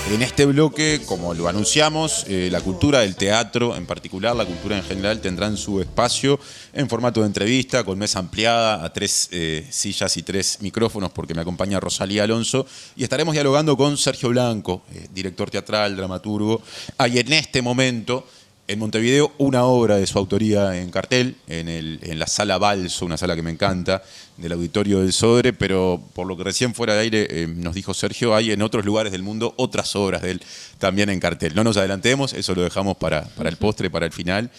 En este bloque, como lo anunciamos, la cultura del teatro, en particular la cultura en general, tendrán su espacio en formato de entrevista, con mesa ampliada, a 3 sillas y 3 micrófonos, porque me acompaña Rosalía Alonso, y estaremos dialogando con Sergio Blanco, director teatral, dramaturgo. Hay en este momento en Montevideo una obra de su autoría en cartel, en la Sala Balso, una sala que me encanta, del Auditorio del Sodre, pero por lo que recién fuera de aire nos dijo Sergio, hay en otros lugares del mundo otras obras de él también en cartel. No nos adelantemos, eso lo dejamos para el postre, para el final.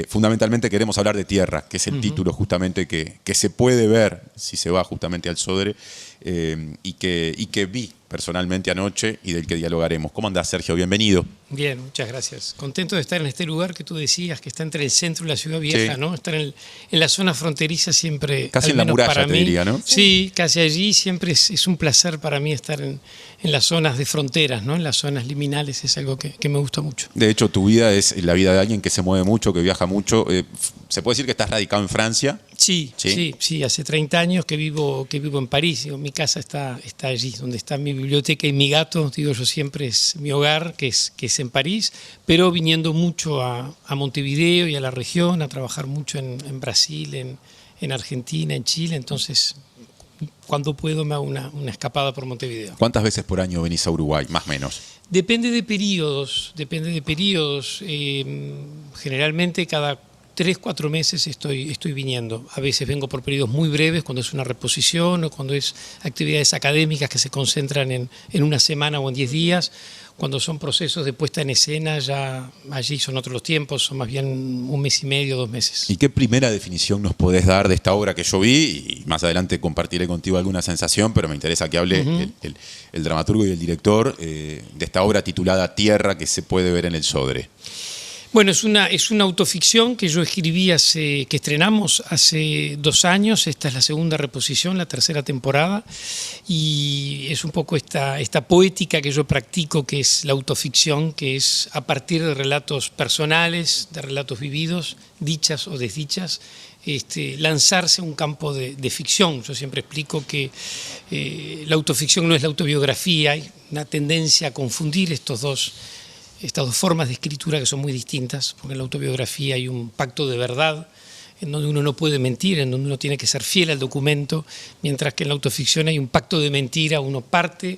Fundamentalmente queremos hablar de Tierra, que es el título justamente que se puede ver si se va justamente al Sodre, y que vi personalmente anoche y del que dialogaremos. ¿Cómo andás, Sergio? Bienvenido. Bien, muchas gracias. Contento de estar en este lugar que tú decías, que está entre el centro y la ciudad vieja, sí, ¿no? Estar en la zona fronteriza siempre, casi en la muralla, para te mí, diría, ¿no? Sí, casi allí. Siempre es un placer para mí estar en las zonas de fronteras, ¿no? En las zonas liminales, es algo que me gusta mucho. De hecho, tu vida es la vida de alguien que se mueve mucho, que viaja mucho. ¿Se puede decir que estás radicado en Francia? Sí, hace 30 años que vivo en París. Digo, mi casa está allí, donde está mi biblioteca y mi gato, digo yo siempre, es mi hogar, que es en París, pero viniendo mucho a Montevideo y a la región, a trabajar mucho en Brasil, en Argentina, en Chile, entonces cuando puedo me hago una escapada por Montevideo. ¿Cuántas veces por año venís a Uruguay, más o menos? Depende de periodos. Generalmente cada 3-4 meses estoy viniendo. A veces vengo por periodos muy breves, cuando es una reposición o cuando es actividades académicas que se concentran en una semana o en 10 días. Cuando son procesos de puesta en escena, ya allí son otros los tiempos, son más bien 1 mes y medio, 2 meses. ¿Y qué primera definición nos podés dar de esta obra que yo vi? Y más adelante compartiré contigo alguna sensación, pero me interesa que hable el dramaturgo y el director de esta obra titulada Tierra, que se puede ver en el Sodre. Bueno, es una autoficción que yo escribí que estrenamos hace 2 años. Esta es la segunda reposición, la tercera temporada, y es un poco esta poética que yo practico, que es la autoficción, que es a partir de relatos personales, de relatos vividos, dichas o desdichas, lanzarse a un campo de ficción. Yo siempre explico que la autoficción no es la autobiografía, hay una tendencia a confundir estas dos formas de escritura que son muy distintas, porque en la autobiografía hay un pacto de verdad, en donde uno no puede mentir, en donde uno tiene que ser fiel al documento, mientras que en la autoficción hay un pacto de mentira, uno parte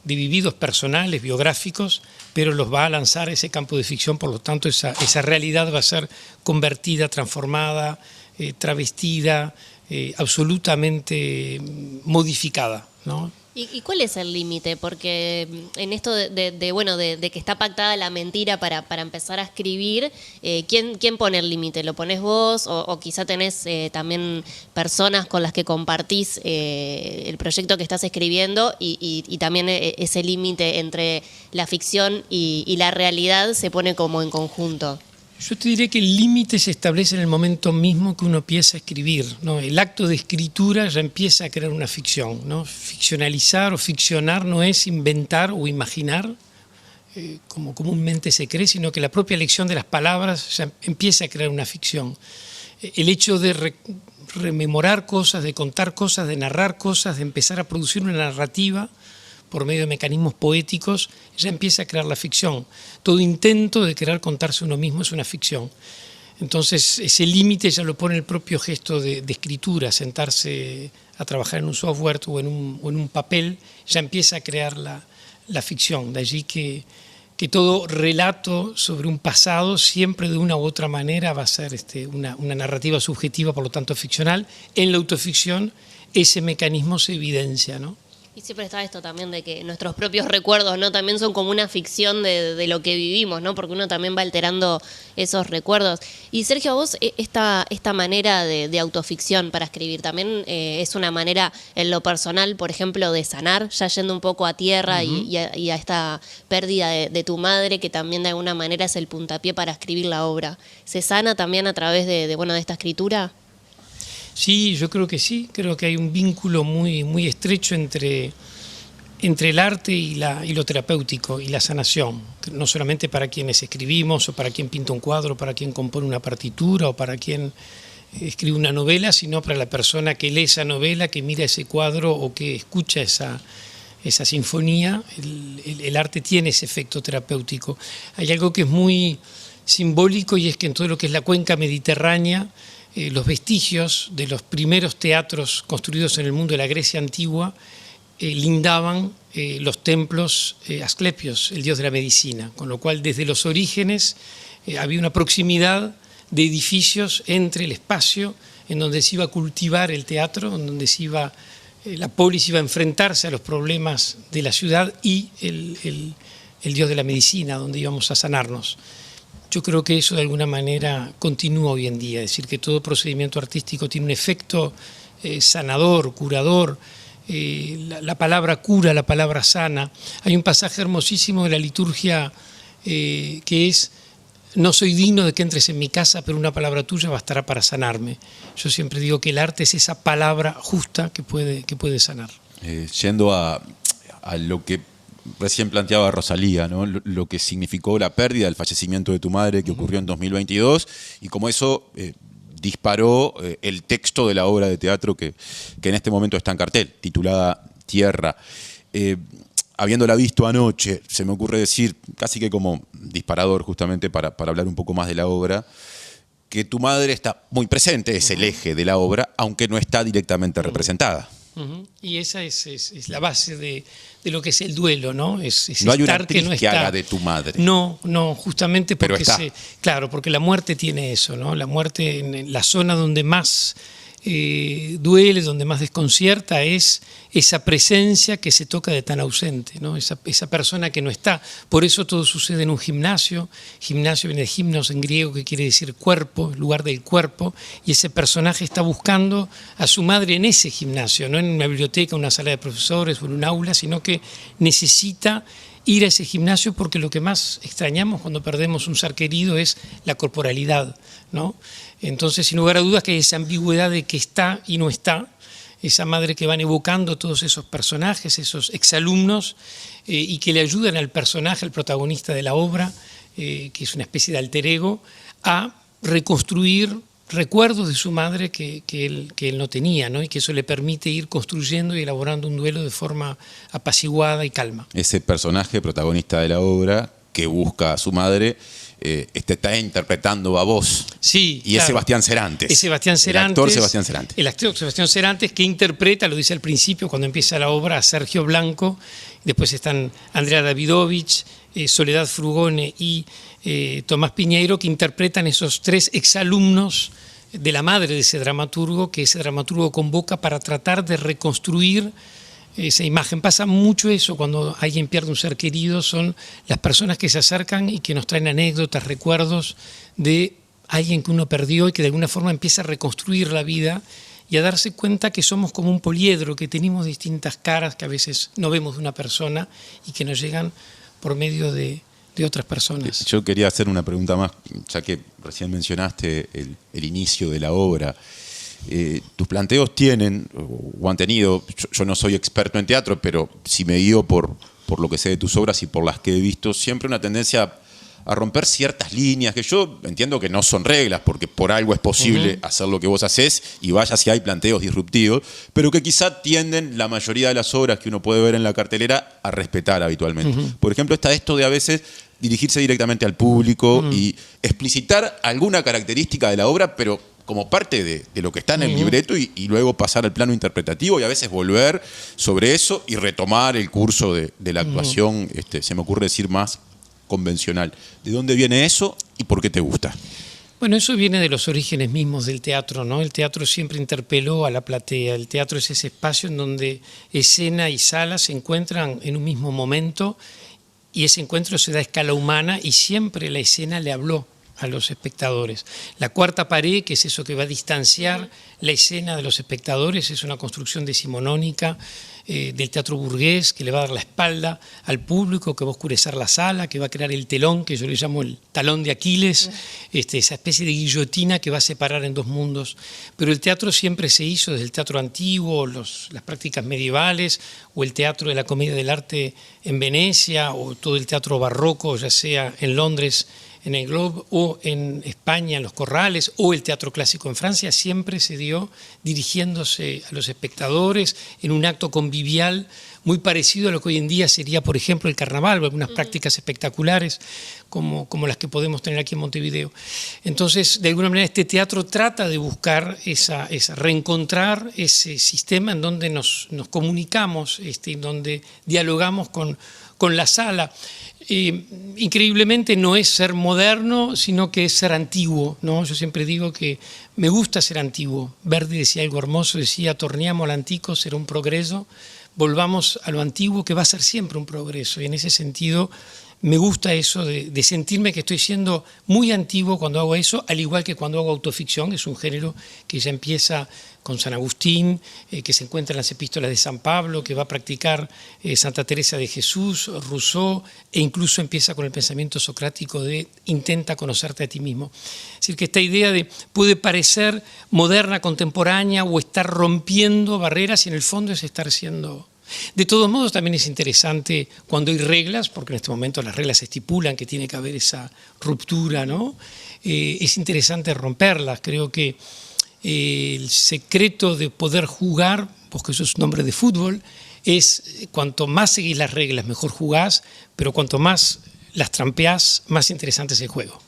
de vividos personales, biográficos, pero los va a lanzar a ese campo de ficción, por lo tanto esa realidad va a ser convertida, transformada, travestida, absolutamente modificada, ¿no? ¿Y cuál es el límite? Porque en esto de que está pactada la mentira para empezar a escribir, ¿quién pone el límite? ¿Lo pones vos o quizá tenés también personas con las que compartís el proyecto que estás escribiendo y también ese límite entre la ficción y la realidad se pone como en conjunto? Yo te diré que el límite se establece en el momento mismo que uno empieza a escribir, ¿no? El acto de escritura ya empieza a crear una ficción, ¿no? Ficcionalizar o ficcionar no es inventar o imaginar, como comúnmente se cree, sino que la propia elección de las palabras ya empieza a crear una ficción. El hecho de rememorar cosas, de contar cosas, de narrar cosas, de empezar a producir una narrativa por medio de mecanismos poéticos, ya empieza a crear la ficción. Todo intento de querer contarse uno mismo es una ficción. Entonces, ese límite ya lo pone el propio gesto de escritura, sentarse a trabajar en un software o en un papel, ya empieza a crear la ficción. De allí que todo relato sobre un pasado siempre de una u otra manera va a ser una narrativa subjetiva, por lo tanto ficcional. En la autoficción ese mecanismo se evidencia, ¿no? Y siempre está esto también de que nuestros propios recuerdos, ¿no? También son como una ficción de lo que vivimos, ¿no? Porque uno también va alterando esos recuerdos. Y Sergio, vos esta manera de autoficción para escribir también es una manera en lo personal, por ejemplo, de sanar, ya yendo un poco a tierra y a esta pérdida de tu madre, que también de alguna manera es el puntapié para escribir la obra. ¿Se sana también a través de esta escritura? Sí, yo creo que sí. Creo que hay un vínculo muy estrecho entre el arte y lo terapéutico y la sanación. No solamente para quienes escribimos o para quien pinta un cuadro, para quien compone una partitura o para quien escribe una novela, sino para la persona que lee esa novela, que mira ese cuadro o que escucha esa sinfonía, el arte tiene ese efecto terapéutico. Hay algo que es muy simbólico y es que en todo lo que es la cuenca mediterránea, los vestigios de los primeros teatros construidos en el mundo de la Grecia antigua lindaban los templos Asclepios, el dios de la medicina, con lo cual desde los orígenes había una proximidad de edificios entre el espacio en donde se iba a cultivar el teatro, en donde la polis iba a enfrentarse a los problemas de la ciudad y el dios de la medicina, donde íbamos a sanarnos. Yo creo que eso de alguna manera continúa hoy en día, es decir, que todo procedimiento artístico tiene un efecto sanador, curador. La palabra cura, la palabra sana. Hay un pasaje hermosísimo de la liturgia que es: no soy digno de que entres en mi casa, pero una palabra tuya bastará para sanarme. Yo siempre digo que el arte es esa palabra justa que puede sanar. Yendo a lo que recién planteaba Rosalía, ¿no? Lo que significó la pérdida, el fallecimiento de tu madre que ocurrió en 2022 y cómo eso disparó el texto de la obra de teatro que en este momento está en cartel, titulada Tierra. Habiéndola visto anoche, se me ocurre decir, casi que como disparador justamente para hablar un poco más de la obra, que tu madre está muy presente, es el eje de la obra, aunque no está directamente representada. Y esa es la base de lo que es el duelo, ¿no? Es no hay una estar actriz que no que está. haga de tu madre. No, justamente Pero porque está. claro, porque la muerte tiene eso, ¿no? La muerte en la zona donde más duele, donde más desconcierta, es esa presencia que se toca de tan ausente, ¿no? Esa persona que no está. Por eso todo sucede en un gimnasio. Gimnasio viene de gimnos en griego, que quiere decir cuerpo, lugar del cuerpo, y ese personaje está buscando a su madre en ese gimnasio, no en una biblioteca, una sala de profesores o en un aula, sino que necesita ir a ese gimnasio porque lo que más extrañamos cuando perdemos un ser querido es la corporalidad, ¿no? Entonces, sin lugar a dudas que hay esa ambigüedad de que está y no está, esa madre que van evocando todos esos personajes, esos exalumnos, y que le ayudan al personaje, al protagonista de la obra, que es una especie de alter ego, a reconstruir recuerdos de su madre que él no tenía, ¿no? Y que eso le permite ir construyendo y elaborando un duelo de forma apaciguada y calma. Ese personaje protagonista de la obra que busca a su madre está interpretando a vos. Sí, y es Sebastián Cerantes. Es Sebastián Cerantes. El actor Sebastián Cerantes. El actor Sebastián Cerantes, que interpreta, lo dice al principio cuando empieza la obra, a Sergio Blanco. Después están Andrea Davidovich, Soledad Frugone y Tomás Piñeiro, que interpretan esos tres exalumnos de la madre de ese dramaturgo, que ese dramaturgo convoca para tratar de reconstruir esa imagen. Pasa mucho eso cuando alguien pierde un ser querido, son las personas que se acercan y que nos traen anécdotas, recuerdos de alguien que uno perdió y que de alguna forma empieza a reconstruir la vida y a darse cuenta que somos como un poliedro, que tenemos distintas caras que a veces no vemos de una persona y que nos llegan por medio de otras personas. Yo quería hacer una pregunta más, ya que recién mencionaste el inicio de la obra. Tus planteos tienen, o han tenido, yo no soy experto en teatro, pero sí me guío por lo que sé de tus obras y por las que he visto, siempre una tendencia a romper ciertas líneas, que yo entiendo que no son reglas, porque por algo es posible hacer lo que vos hacés, y vaya si hay planteos disruptivos, pero que quizá tienden la mayoría de las obras que uno puede ver en la cartelera a respetar habitualmente. Por ejemplo, está esto de a veces dirigirse directamente al público y explicitar alguna característica de la obra, pero como parte de lo que está en el libreto y luego pasar al plano interpretativo y a veces volver sobre eso y retomar el curso de la actuación, se me ocurre decir, más convencional. ¿De dónde viene eso y por qué te gusta? Bueno, eso viene de los orígenes mismos del teatro, ¿no? El teatro siempre interpeló a la platea. El teatro es ese espacio en donde escena y sala se encuentran en un mismo momento y ese encuentro se da a escala humana y siempre la escena le habló a los espectadores. La cuarta pared, que es eso que va a distanciar la escena de los espectadores, es una construcción decimonónica del teatro burgués, que le va a dar la espalda al público, que va a oscurecer la sala, que va a crear el telón, que yo le llamo el talón de Aquiles, esa especie de guillotina que va a separar en dos mundos. Pero el teatro siempre se hizo desde el teatro antiguo, las prácticas medievales, o el teatro de la Comedia del Arte en Venecia, o todo el teatro barroco, ya sea en Londres, en el Globe o en España, en los Corrales, o el Teatro Clásico en Francia, siempre se dio dirigiéndose a los espectadores en un acto convivial muy parecido a lo que hoy en día sería, por ejemplo, el carnaval o algunas prácticas espectaculares como las que podemos tener aquí en Montevideo. Entonces, de alguna manera, este teatro trata de buscar reencontrar ese sistema en donde nos comunicamos, en donde dialogamos con la sala. Increíblemente no es ser moderno, sino que es ser antiguo, ¿no? Yo siempre digo que me gusta ser antiguo. Verdi decía algo hermoso, decía, torniamo all'antico, será un progreso. Volvamos a lo antiguo, que va a ser siempre un progreso. Y en ese sentido me gusta eso de sentirme que estoy siendo muy antiguo cuando hago eso, al igual que cuando hago autoficción. Es un género que ya empieza con San Agustín, que se encuentra en las epístolas de San Pablo, que va a practicar Santa Teresa de Jesús, Rousseau, e incluso empieza con el pensamiento socrático de intenta conocerte a ti mismo. Es decir, que esta idea puede parecer moderna, contemporánea, o estar rompiendo barreras, y en el fondo es estar siendo... De todos modos, también es interesante cuando hay reglas, porque en este momento las reglas estipulan que tiene que haber esa ruptura, ¿no? Es interesante romperlas. Creo que el secreto de poder jugar, porque eso es un nombre de fútbol, es cuanto más seguís las reglas, mejor jugás, pero cuanto más las trampeás, más interesante es el juego.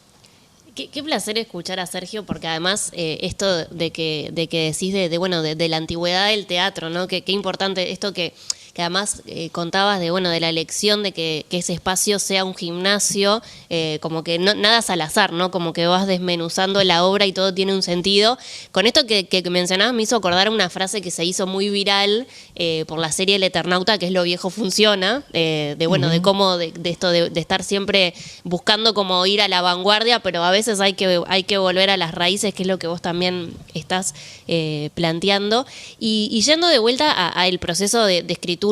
Qué placer escuchar a Sergio, porque además esto de que decís de la antigüedad del teatro, ¿no? Qué importante esto que además contabas de la elección de que ese espacio sea un gimnasio, como que nada es al azar, ¿no? Como que vas desmenuzando la obra y todo tiene un sentido. Con esto que mencionabas me hizo acordar una frase que se hizo muy viral por la serie El Eternauta, que es Lo viejo funciona, de cómo de esto de estar siempre buscando como ir a la vanguardia, pero a veces hay que volver a las raíces, que es lo que vos también estás planteando. Y yendo de vuelta a el proceso de escritura,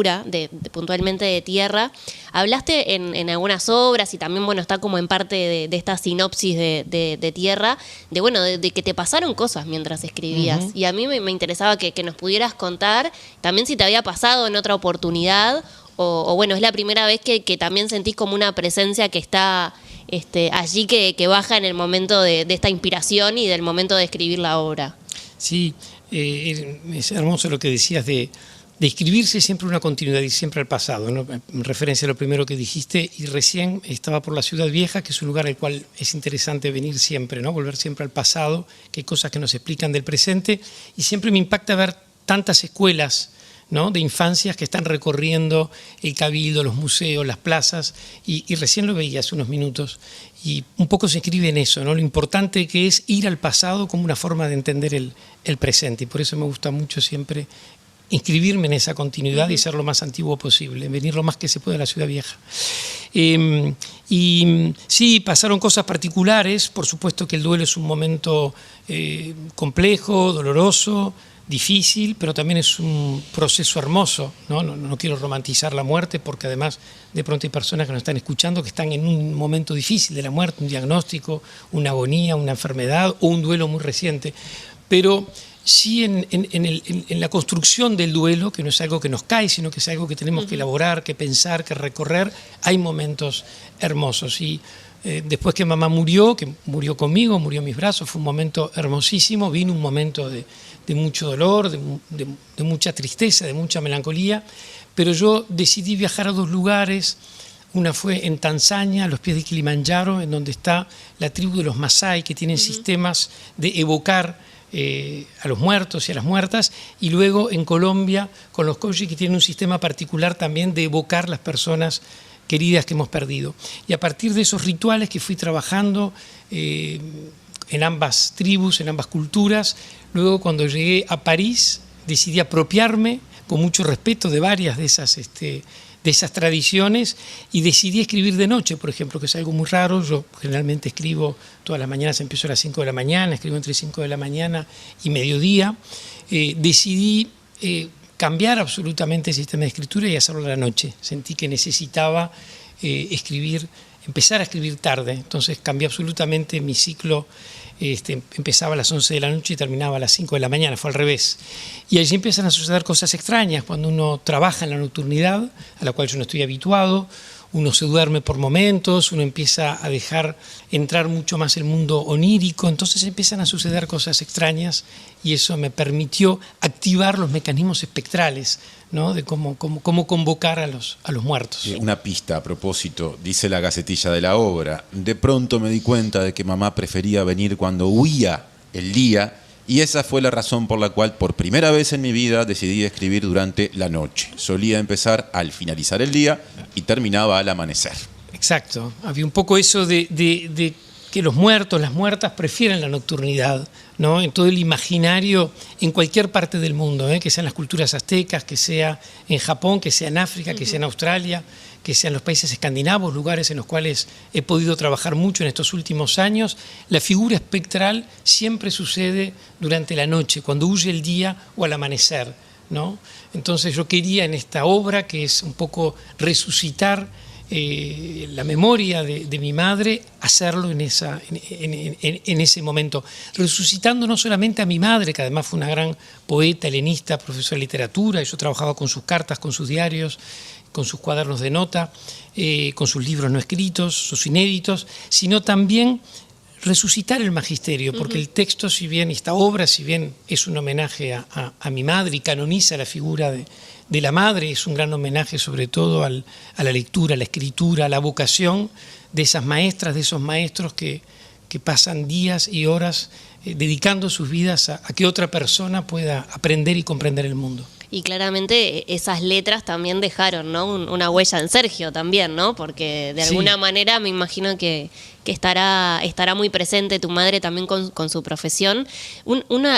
puntualmente de Tierra, hablaste en algunas obras, y también está como en parte de esta sinopsis de Tierra, de que te pasaron cosas mientras escribías. Y a mí me interesaba que nos pudieras contar también si te había pasado en otra oportunidad, o es la primera vez que también sentís como una presencia que está allí, que baja en el momento de esta inspiración y del momento de escribir la obra. Sí, es hermoso lo que decías de escribirse siempre una continuidad y siempre al pasado, ¿no? En referencia a lo primero que dijiste, y recién estaba por la Ciudad Vieja, que es un lugar al cual es interesante venir siempre, ¿no? Volver siempre al pasado, que hay cosas que nos explican del presente, y siempre me impacta ver tantas escuelas, ¿no? De infancias que están recorriendo el Cabildo, los museos, las plazas, y recién lo veía hace unos minutos, y un poco se escribe en eso, ¿no? Lo importante que es ir al pasado como una forma de entender el presente, y por eso me gusta mucho siempre inscribirme en esa continuidad y ser lo más antiguo posible, venir lo más que se pueda a la Ciudad Vieja. Y sí, pasaron cosas particulares. Por supuesto que el duelo es un momento complejo, doloroso, difícil, pero también es un proceso hermoso, ¿no? No quiero romantizar la muerte, porque además de pronto hay personas que nos están escuchando que están en un momento difícil de la muerte, un diagnóstico, una agonía, una enfermedad o un duelo muy reciente. Pero sí en la construcción del duelo, que no es algo que nos cae, sino que es algo que tenemos que elaborar, que pensar, que recorrer, hay momentos hermosos. Y después que mamá murió, que murió conmigo, murió en mis brazos, fue un momento hermosísimo, vino un momento de mucho dolor, de mucha tristeza, de mucha melancolía, pero yo decidí viajar a 2 lugares. Una fue en Tanzania, a los pies de Kilimanjaro, en donde está la tribu de los Masái, que tienen sistemas de evocar a los muertos y a las muertas, y luego en Colombia con los Kogi, que tienen un sistema particular también de evocar las personas queridas que hemos perdido. Y a partir de esos rituales que fui trabajando en ambas tribus, en ambas culturas, luego cuando llegué a París decidí apropiarme con mucho respeto de varias de esas tradiciones, y decidí escribir de noche, por ejemplo, que es algo muy raro. Yo generalmente escribo todas las mañanas, empiezo a las 5 de la mañana, escribo entre 5 de la mañana y mediodía. Decidí cambiar absolutamente el sistema de escritura y hacerlo a la noche. Sentí que necesitaba empezar a escribir tarde, entonces cambié absolutamente mi ciclo. Empezaba a las 11 de la noche y terminaba a las 5 de la mañana, fue al revés. Y allí empiezan a suceder cosas extrañas cuando uno trabaja en la nocturnidad, a la cual yo no estoy habituado, uno se duerme por momentos, uno empieza a dejar entrar mucho más el mundo onírico, entonces empiezan a suceder cosas extrañas y eso me permitió activar los mecanismos espectrales, ¿no? De cómo convocar a los muertos. Una pista a propósito, dice la gacetilla de la obra: de pronto me di cuenta de que mamá prefería venir cuando huía el día, y esa fue la razón por la cual por primera vez en mi vida decidí escribir durante la noche. Solía empezar al finalizar el día y terminaba al amanecer. Exacto, había un poco eso de que los muertos, las muertas prefieren la nocturnidad, ¿no? En todo el imaginario, en cualquier parte del mundo, que sean las culturas aztecas, que sea en Japón, que sea en África, que sea en Australia, que sean los países escandinavos, lugares en los cuales he podido trabajar mucho en estos últimos años, la figura espectral siempre sucede durante la noche, cuando huye el día o al amanecer, ¿no? Entonces yo quería en esta obra, que es un poco resucitar la memoria de mi madre, hacerlo en ese momento, resucitando no solamente a mi madre, que además fue una gran poeta, helenista, profesora de literatura, yo trabajaba con sus cartas, con sus diarios, con sus cuadernos de nota, con sus libros no escritos, sus inéditos, sino también resucitar el magisterio, porque el texto, si bien, esta obra, si bien es un homenaje a mi madre y canoniza la figura de la madre, es un gran homenaje sobre todo a la lectura, a la escritura, a la vocación de esas maestras, de esos maestros que pasan días y horas dedicando sus vidas a que otra persona pueda aprender y comprender el mundo. Y claramente esas letras también dejaron, ¿no? Una huella en Sergio también, ¿no? Porque de alguna manera me imagino que estará muy presente tu madre también con su profesión.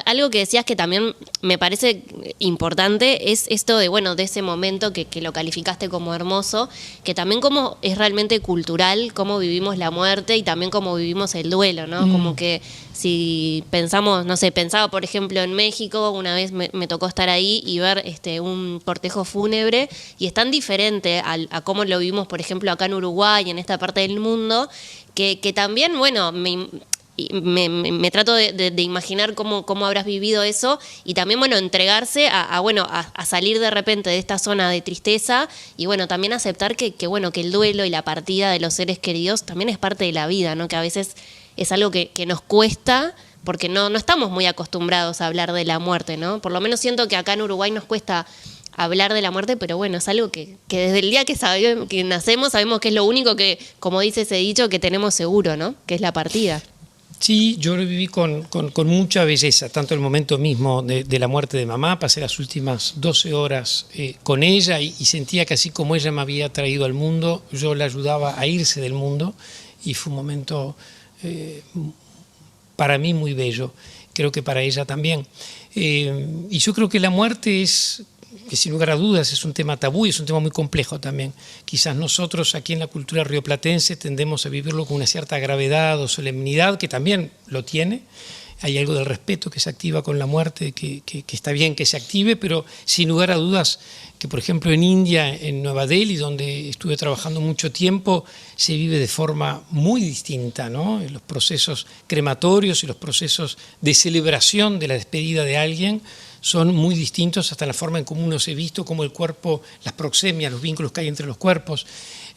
Algo que decías que también me parece importante es esto de, bueno, de ese momento que lo calificaste como hermoso, que también como es realmente cultural, cómo vivimos la muerte y también cómo vivimos el duelo, ¿no? Como que si pensamos, no sé, pensaba por ejemplo en México, una vez me tocó estar ahí y ver un cortejo fúnebre, y es tan diferente a cómo lo vivimos por ejemplo acá en Uruguay, en esta parte del mundo, que también, bueno, me trato de imaginar cómo habrás vivido eso, y también, bueno, entregarse a salir de repente de esta zona de tristeza, y bueno, también aceptar que el duelo y la partida de los seres queridos también es parte de la vida, ¿no? Que a veces es algo que nos cuesta, porque no estamos muy acostumbrados a hablar de la muerte, ¿no? Por lo menos siento que acá en Uruguay nos cuesta hablar de la muerte, pero bueno, es algo que desde el día que nacemos sabemos que es lo único que, como dice ese dicho, que tenemos seguro, ¿no? Que es la partida. Sí, yo lo viví con mucha belleza, tanto el momento mismo de la muerte de mamá, pasé las últimas 12 horas con ella y sentía que así como ella me había traído al mundo, yo la ayudaba a irse del mundo, y fue un momento para mí muy bello, creo que para ella también. Y yo creo que la muerte que sin lugar a dudas es un tema tabú y es un tema muy complejo también. Quizás nosotros aquí en la cultura rioplatense tendemos a vivirlo con una cierta gravedad o solemnidad, que también lo tiene. Hay algo del respeto que se activa con la muerte, que está bien que se active, pero sin lugar a dudas que, por ejemplo, en India, en Nueva Delhi, donde estuve trabajando mucho tiempo, se vive de forma muy distinta, ¿no? Los procesos crematorios y los procesos de celebración de la despedida de alguien son muy distintos, hasta la forma en cómo uno se visto, cómo el cuerpo, las proxemias, los vínculos que hay entre los cuerpos.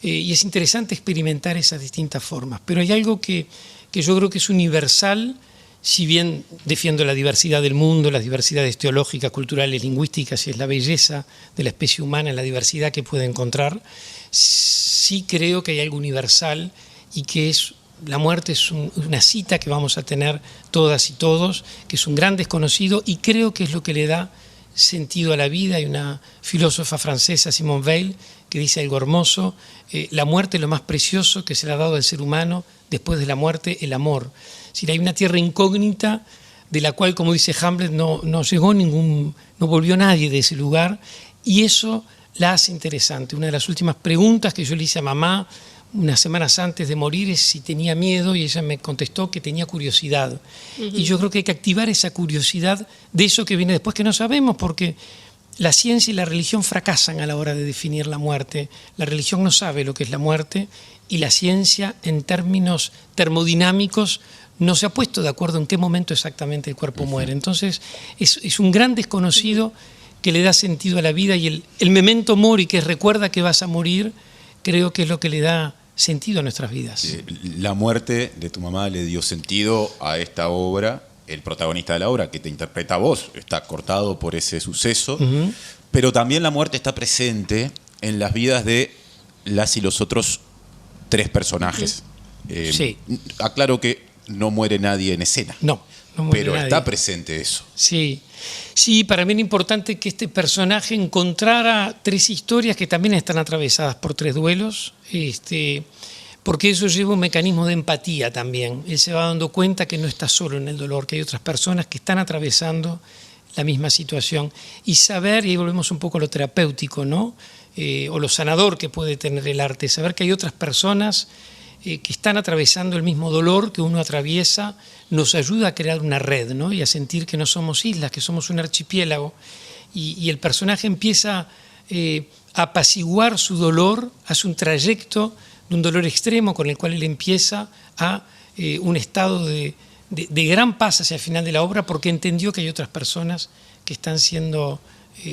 Y es interesante experimentar esas distintas formas. Pero hay algo que yo creo que es universal, si bien defiendo la diversidad del mundo, las diversidades teológicas, culturales, lingüísticas, y es la belleza de la especie humana en la diversidad que puede encontrar, sí creo que hay algo universal, y que es la muerte es una cita que vamos a tener todas y todos, que es un gran desconocido, y creo que es lo que le da sentido a la vida. Hay una filósofa francesa, Simone Weil, que dice algo hermoso: la muerte es lo más precioso que se le ha dado al ser humano, después de la muerte el amor. Es decir, hay una tierra incógnita de la cual, como dice Hamlet, no volvió nadie de ese lugar, y eso la hace interesante. Una de las últimas preguntas que yo le hice a mamá unas semanas antes de morir es si tenía miedo, y ella me contestó que tenía curiosidad. Y yo creo que hay que activar esa curiosidad de eso que viene después, que no sabemos, porque la ciencia y la religión fracasan a la hora de definir la muerte. La religión no sabe lo que es la muerte, y la ciencia, en términos termodinámicos, no se ha puesto de acuerdo en qué momento exactamente el cuerpo muere. Entonces es un gran desconocido que le da sentido a la vida, y el memento mori, que recuerda que vas a morir, creo que es lo que le da sentido a nuestras vidas. La muerte de tu mamá le dio sentido a esta obra. El protagonista de la obra, que te interpreta a vos, está cortado por ese suceso, pero también la muerte está presente en las vidas de las y los otros 3 personajes. Sí. Aclaro que no muere nadie en escena. No muere pero nadie. está presente eso. Sí, para mí era importante que este personaje encontrara 3 historias que también están atravesadas por 3 duelos, porque eso lleva un mecanismo de empatía también. Él se va dando cuenta que no está solo en el dolor, que hay otras personas que están atravesando la misma situación. Y saber, y ahí volvemos un poco a lo terapéutico, ¿no? O lo sanador que puede tener el arte, saber que hay otras personas que están atravesando el mismo dolor que uno atraviesa, nos ayuda a crear una red, ¿no? Y a sentir que no somos islas, que somos un archipiélago. Y el personaje empieza a apaciguar su dolor, hace un trayecto de un dolor extremo con el cual él empieza a un estado de gran paz hacia el final de la obra, porque entendió que hay otras personas que están siendo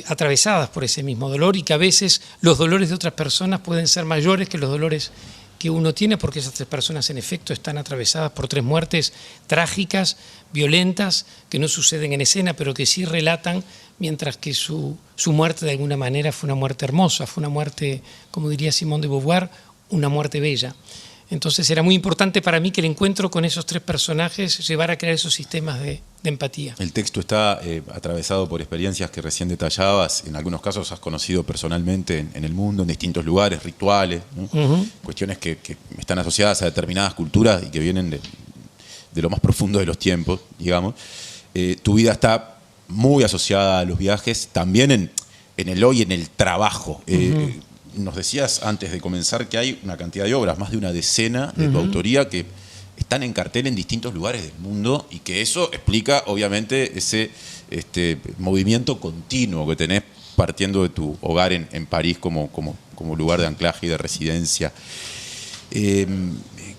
atravesadas por ese mismo dolor y que a veces los dolores de otras personas pueden ser mayores que los dolores que uno tiene, porque esas 3 personas en efecto están atravesadas por 3 muertes trágicas, violentas, que no suceden en escena, pero que sí relatan, mientras que su muerte de alguna manera fue una muerte hermosa, fue una muerte, como diría Simone de Beauvoir, una muerte bella. Entonces era muy importante para mí que el encuentro con esos 3 personajes llevara a crear esos sistemas de empatía. El texto está atravesado por experiencias que recién detallabas. En algunos casos has conocido personalmente en el mundo, en distintos lugares, rituales, ¿no? Cuestiones que están asociadas a determinadas culturas y que vienen de lo más profundo de los tiempos, digamos. Tu vida está muy asociada a los viajes, también en el hoy, en el trabajo. Nos decías antes de comenzar que hay una cantidad de obras, más de una decena de tu autoría, que están en cartel en distintos lugares del mundo y que eso explica, obviamente, ese movimiento continuo que tenés partiendo de tu hogar en París como lugar de anclaje y de residencia.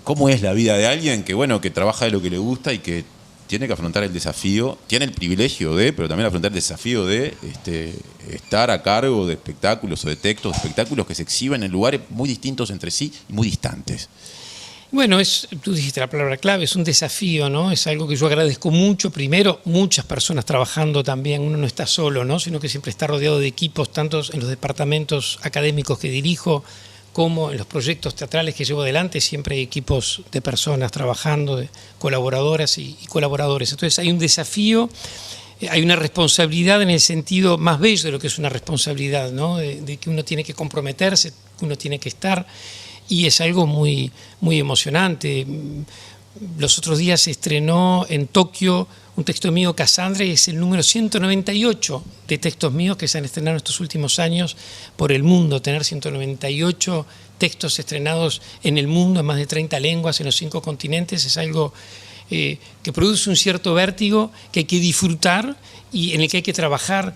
¿Cómo es la vida de alguien que trabaja de lo que le gusta y que tiene que afrontar el desafío, tiene el privilegio pero también afrontar el desafío de estar a cargo de espectáculos o de textos, de espectáculos que se exhiben en lugares muy distintos entre sí y muy distantes? Bueno, tú dijiste la palabra clave, es un desafío, ¿no? Es algo que yo agradezco mucho. Primero, muchas personas trabajando también, uno no está solo, ¿no? Sino que siempre está rodeado de equipos, tanto en los departamentos académicos que dirijo, como en los proyectos teatrales que llevo adelante, siempre hay equipos de personas trabajando, de colaboradoras y colaboradores. Entonces hay un desafío, hay una responsabilidad en el sentido más bello de lo que es una responsabilidad, ¿no? De que uno tiene que comprometerse, que uno tiene que estar, y es algo muy, muy emocionante. Los otros días se estrenó en Tokio un texto mío, Cassandra, y es el número 198 de textos míos que se han estrenado en estos últimos años por el mundo. Tener 198 textos estrenados en el mundo, en más de 30 lenguas, en los 5 continentes, es algo que produce un cierto vértigo que hay que disfrutar y en el que hay que trabajar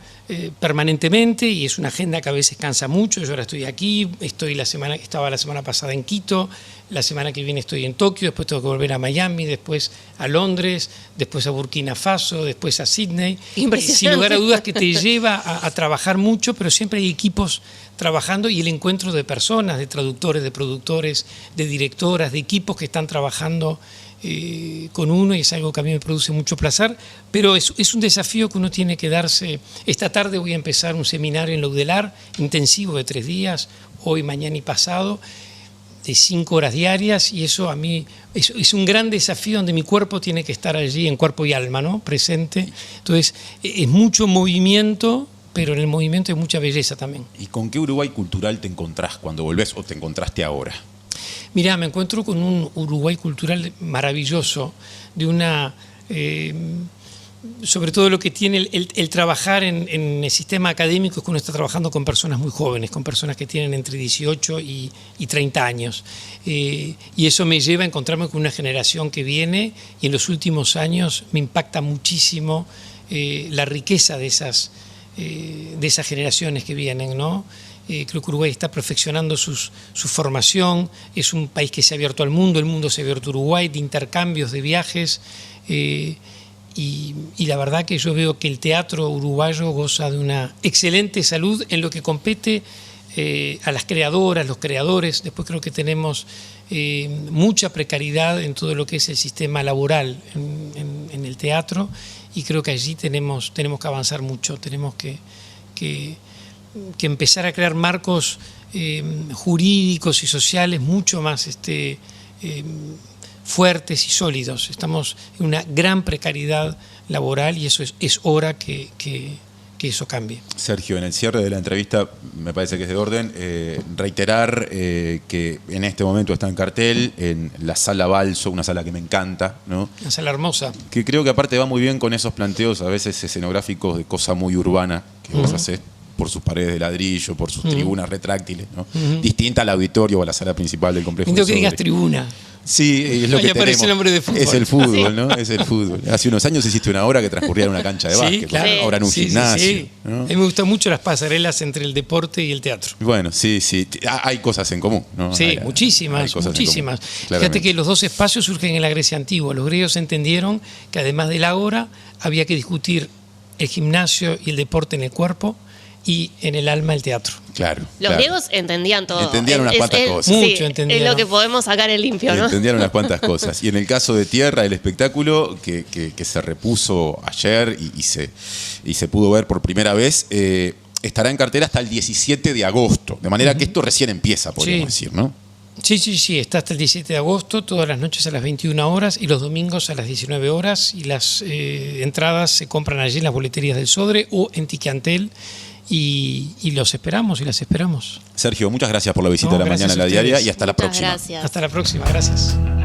permanentemente, y es una agenda que a veces cansa mucho. Yo ahora estoy aquí, estaba la semana pasada en Quito, la semana que viene estoy en Tokio, después tengo que volver a Miami, después a Londres, después a Burkina Faso, después a Sydney. Sin lugar a dudas que te lleva a trabajar mucho, pero siempre hay equipos trabajando y el encuentro de personas, de traductores, de productores, de directoras, de equipos que están trabajando con uno, y es algo que a mí me produce mucho placer, pero es un desafío que uno tiene que darse. Esta tarde voy a empezar un seminario en Laudelar, intensivo de 3 días, hoy, mañana y pasado, de 5 horas diarias, y eso a mí es un gran desafío donde mi cuerpo tiene que estar allí en cuerpo y alma, ¿no? Presente. Entonces es mucho movimiento, pero en el movimiento hay mucha belleza también. ¿Y con qué Uruguay cultural te encontrás cuando volvés o te encontraste ahora? Mirá, me encuentro con un Uruguay cultural maravilloso, de una, sobre todo lo que tiene el trabajar en el sistema académico, es que uno está trabajando con personas muy jóvenes, con personas que tienen entre 18 y 30 años. Y eso me lleva a encontrarme con una generación que viene, y en los últimos años me impacta muchísimo la riqueza de esas generaciones que vienen, ¿no? Creo que Uruguay está perfeccionando su formación, es un país que se ha abierto al mundo, el mundo se ha abierto a Uruguay, de intercambios, de viajes, y la verdad que yo veo que el teatro uruguayo goza de una excelente salud en lo que compete a las creadoras, los creadores. Después creo que tenemos mucha precariedad en todo lo que es el sistema laboral en el teatro, y creo que allí tenemos que avanzar mucho, tenemos que empezar a crear marcos jurídicos y sociales mucho más fuertes y sólidos. Estamos en una gran precariedad laboral y eso es hora que eso cambie. Sergio, en el cierre de la entrevista, me parece que es de orden, reiterar que en este momento está en cartel en la Sala Balso, una sala que me encanta, ¿no? Una sala hermosa. Que creo que aparte va muy bien con esos planteos, a veces escenográficos de cosa muy urbana que vos hacés, por sus paredes de ladrillo, por sus tribunas retráctiles, ¿no? Distinta al auditorio o a la sala principal del complejo. Entiendo que digas tribuna. Sí, es lo que aparece tenemos. el nombre de fútbol. Es el fútbol, ¿no? Es el fútbol. Hace unos años hiciste una obra que transcurría en una cancha de básquet, claro. ahora en un gimnasio. Sí. ¿no? A mí me gustan mucho las pasarelas entre el deporte y el teatro. Bueno, sí. Hay cosas en común, ¿no? Sí, Hay muchísimas. cosas en común, Fíjate claramente. que los dos espacios surgen en la Grecia antigua. Los griegos entendieron que además del ágora había que discutir el gimnasio y el deporte en el cuerpo, y en el alma el teatro. Claro. Los griegos entendían todo. Entendían unas cuantas cosas. Sí, Mucho entendieron. es lo que podemos sacar en limpio, ¿no? Entendían unas cuantas cosas. Y en el caso de Tierra, el espectáculo que se repuso ayer y se pudo ver por primera vez, estará en cartera hasta el 17 de agosto. De manera que esto recién empieza, podríamos decir, ¿no? Sí, está hasta el 17 de agosto, todas las noches a las 21 horas y los domingos a las 19 horas. Y las entradas se compran allí en las boleterías del Sodre o en Ticantel. Y los esperamos y las esperamos. Sergio, muchas gracias por la visita de la gracias mañana en la a ustedes. diaria y hasta la Muchas próxima. gracias. Hasta la próxima, gracias.